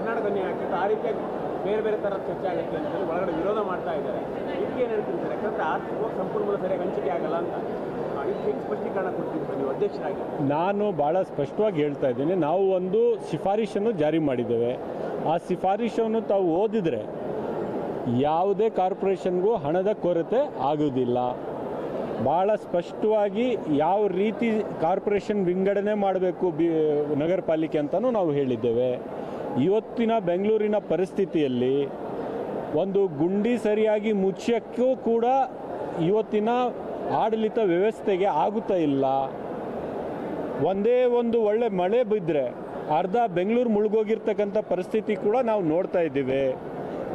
ಕರ್ನಾಟಕದಲ್ಲಿ ಆಗ್ತದೆ ಆ ರೀತಿಯಾಗಿ ಬೇರೆ ಬೇರೆ ಥರದ ಚರ್ಚೆ ಆಗುತ್ತೆ ಅಂತ ಹೇಳಿ ಒಳಗಡೆ ವಿರೋಧ ಮಾಡ್ತಾ ಇದ್ದಾರೆ. ಇದಕ್ಕೆ ಏನು ಹೇಳ್ತಿರ್ತಾರೆ? ಯಾಕಂದರೆ ಆರ್ಥಿಕ ಸಂಪನ್ಮೂಲ ಸರಿಯಾಗಿ ಹಂಚಿಕೆ ಆಗಲ್ಲ ಅಂತ ಇದಕ್ಕೆ ಸ್ಪಷ್ಟೀಕರಣ ಕೊಡ್ತಿರ್ತಾರೆ ನೀವು ಅಧ್ಯಕ್ಷರಾಗಿ. ನಾನು ಭಾಳ ಸ್ಪಷ್ಟವಾಗಿ ಹೇಳ್ತಾ ಇದ್ದೀನಿ, ನಾವು ಒಂದು ಶಿಫಾರಸನ್ನು ಜಾರಿ ಮಾಡಿದ್ದೇವೆ. ಆ ಶಿಫಾರಸನ್ನು ತಾವು ಓದಿದರೆ ಯಾವುದೇ ಕಾರ್ಪೊರೇಷನ್ಗೂ ಹಣದ ಕೊರತೆ ಆಗೋದಿಲ್ಲ. ಭಾಳ ಸ್ಪಷ್ಟವಾಗಿ ಯಾವ ರೀತಿ ಕಾರ್ಪೊರೇಷನ್ ವಿಂಗಡಣೆ ಮಾಡಬೇಕು ನಗರ ಪಾಲಿಕೆ ಅಂತಲೂ ನಾವು ಹೇಳಿದ್ದೇವೆ. ಇವತ್ತಿನ ಬೆಂಗಳೂರಿನ ಪರಿಸ್ಥಿತಿಯಲ್ಲಿ ಒಂದು ಗುಂಡಿ ಸರಿಯಾಗಿ ಮುಚ್ಚಕ್ಕೂ ಕೂಡ ಇವತ್ತಿನ ಆಡಳಿತ ವ್ಯವಸ್ಥೆಗೆ ಆಗುತ್ತಾ ಇಲ್ಲ. ಒಂದೇ ಒಂದು ಒಳ್ಳೆ ಮಳೆ ಬಿದ್ದರೆ ಅರ್ಧ ಬೆಂಗಳೂರು ಮುಳುಗೋಗಿರ್ತಕ್ಕಂಥ ಪರಿಸ್ಥಿತಿ ಕೂಡ ನಾವು ನೋಡ್ತಾ ಇದ್ದೀವಿ.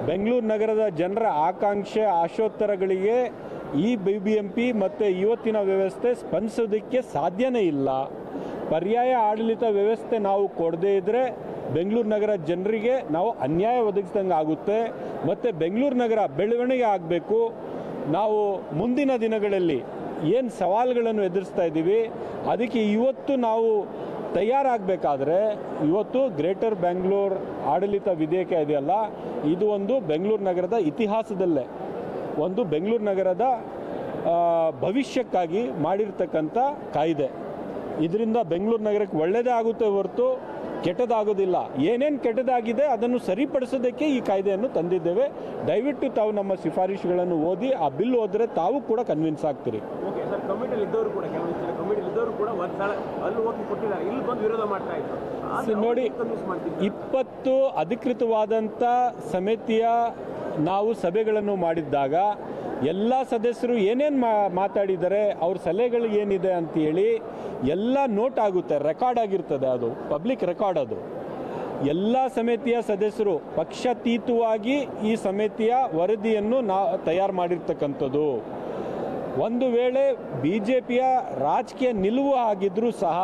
ಬೆಂಗಳೂರು ನಗರದ ಜನರ ಆಕಾಂಕ್ಷೆ ಆಶೋತ್ತರಗಳಿಗೆ ಈ BBMP ಮತ್ತು ಇವತ್ತಿನ ವ್ಯವಸ್ಥೆ ಸ್ಪಂದಿಸೋದಕ್ಕೆ ಸಾಧ್ಯನೇ ಇಲ್ಲ. ಪರ್ಯಾಯ ಆಡಳಿತ ವ್ಯವಸ್ಥೆ ನಾವು ಕೊಡದೇ ಇದ್ದರೆ ಬೆಂಗಳೂರು ನಗರ ಜನರಿಗೆ ನಾವು ಅನ್ಯಾಯ ಒದಗಿಸಿದಂಗೆ ಆಗುತ್ತೆ. ಮತ್ತು ಬೆಂಗಳೂರು ನಗರ ಬೆಳವಣಿಗೆ ಆಗಬೇಕು. ನಾವು ಮುಂದಿನ ದಿನಗಳಲ್ಲಿ ಏನು ಸವಾಲುಗಳನ್ನು ಎದುರಿಸ್ತಾ ಇದ್ದೀವಿ ಅದಕ್ಕೆ ಇವತ್ತು ನಾವು ತಯಾರಾಗಬೇಕಾದ್ರೆ ಇವತ್ತು ಗ್ರೇಟರ್ ಬೆಂಗಳೂರು ಆಡಳಿತ ವಿಧೇಯಕ ಇದೆಯಲ್ಲ, ಇದು ಒಂದು ಬೆಂಗಳೂರು ನಗರದ ಇತಿಹಾಸದಲ್ಲೇ ಒಂದು ಬೆಂಗಳೂರು ನಗರದ ಭವಿಷ್ಯಕ್ಕಾಗಿ ಮಾಡಿರ್ತಕ್ಕಂಥ ಕಾಯ್ದೆ. ಇದರಿಂದ ಬೆಂಗಳೂರು ನಗರಕ್ಕೆ ಒಳ್ಳೆಯದೇ ಆಗುತ್ತೆ ಹೊರತು ಕೆಟ್ಟದಾಗೋದಿಲ್ಲ. ಏನೇನು ಕೆಟ್ಟದಾಗಿದೆ ಅದನ್ನು ಸರಿಪಡಿಸೋದಕ್ಕೆ ಈ ಕಾಯ್ದೆಯನ್ನು ತಂದಿದ್ದೇವೆ. ದಯವಿಟ್ಟು ತಾವು ನಮ್ಮ ಶಿಫಾರಸುಗಳನ್ನು ಓದಿ ಆ ಬಿಲ್ ಓದಿದ್ರೆ ತಾವು ಕೂಡ ಕನ್ವಿನ್ಸ್ ಆಗ್ತೀರಿ. ಓಕೆ ಸರ್, ಕಮಿಟಿಯಲ್ಲಿ ಇದ್ದವರು ಕೂಡ ಕೆಲವೊಂದು ಕಮಿಟಿಯಲ್ಲಿ ಇದ್ದವರು ಕೂಡ ಒಂದು ಸಲ ಅಲ್ಲಿ ಹೋಗಿ ಕೊಟ್ಟಿದ್ದಾರೆ, ಇಲ್ಲಿ ಬಂದು ವಿರೋಧ ಮಾಡ್ತಾ ಇದ್ರು. ನೋಡಿ, 20 ಅಧಿಕೃತವಾದಂಥ ಸಮಿತಿಯ ನಾವು ಸಭೆಗಳನ್ನು ಮಾಡಿದ್ದಾಗ ಎಲ್ಲ ಸದಸ್ಯರು ಏನೇನು ಮಾತಾಡಿದ್ದಾರೆ, ಅವ್ರ ಸಲಹೆಗಳು ಏನಿದೆ ಅಂತೇಳಿ ಎಲ್ಲ ನೋಟ್ ಆಗುತ್ತೆ, ರೆಕಾರ್ಡ್ ಆಗಿರ್ತದೆ. ಅದು ಪಬ್ಲಿಕ್ ರೆಕಾರ್ಡ್. ಅದು ಎಲ್ಲ ಸಮಿತಿಯ ಸದಸ್ಯರು ಪಕ್ಷಾತೀತವಾಗಿ ಈ ಸಮಿತಿಯ ವರದಿಯನ್ನು ತಯಾರು ಮಾಡಿರ್ತಕ್ಕಂಥದ್ದು. ಒಂದು ವೇಳೆ BJPಯ ರಾಜಕೀಯ ನಿಲುವು ಆಗಿದ್ರೂ ಸಹ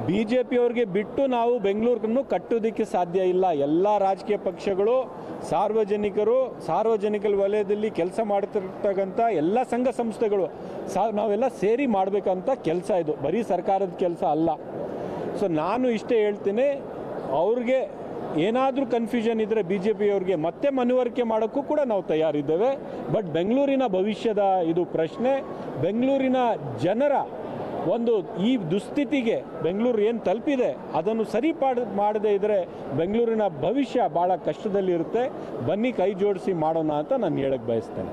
BJPಯವ್ರಿಗೆ ಬಿಟ್ಟು ನಾವು ಬೆಂಗಳೂರನ್ನು ಕಟ್ಟೋದಕ್ಕೆ ಸಾಧ್ಯ ಇಲ್ಲ. ಎಲ್ಲ ರಾಜಕೀಯ ಪಕ್ಷಗಳು, ಸಾರ್ವಜನಿಕ ವಲಯದಲ್ಲಿ ಕೆಲಸ ಮಾಡ್ತಿರ್ತಕ್ಕಂಥ ಎಲ್ಲ ಸಂಘ ಸಂಸ್ಥೆಗಳು ನಾವೆಲ್ಲ ಸೇರಿ ಮಾಡಬೇಕಂತ ಕೆಲಸ. ಇದು ಬರೀ ಸರ್ಕಾರದ ಕೆಲಸ ಅಲ್ಲ. ಸೊ ನಾನು ಇಷ್ಟೇ ಹೇಳ್ತೀನಿ, ಅವ್ರಿಗೆ ಏನಾದರೂ ಕನ್ಫ್ಯೂಷನ್ ಇದ್ದರೆ BJPಯವ್ರಿಗೆ ಮತ್ತೆ ಮನವರಿಕೆ ಮಾಡೋಕ್ಕೂ ಕೂಡ ನಾವು ತಯಾರಿದ್ದೇವೆ. ಬಟ್ ಬೆಂಗಳೂರಿನ ಭವಿಷ್ಯದ ಇದು ಪ್ರಶ್ನೆ. ಬೆಂಗಳೂರಿನ ಜನರ ಒಂದು ಈ ದುಸ್ಥಿತಿಗೆ ಬೆಂಗಳೂರು ಏನು ತಲುಪಿದೆ ಅದನ್ನು ಮಾಡದೇ ಇದ್ದರೆ ಬೆಂಗಳೂರಿನ ಭವಿಷ್ಯ ಭಾಳ ಕಷ್ಟದಲ್ಲಿರುತ್ತೆ. ಬನ್ನಿ ಕೈ ಜೋಡಿಸಿ ಮಾಡೋಣ ಅಂತ ನಾನು ಹೇಳಕ್ಕೆ ಬಯಸ್ತೇನೆ.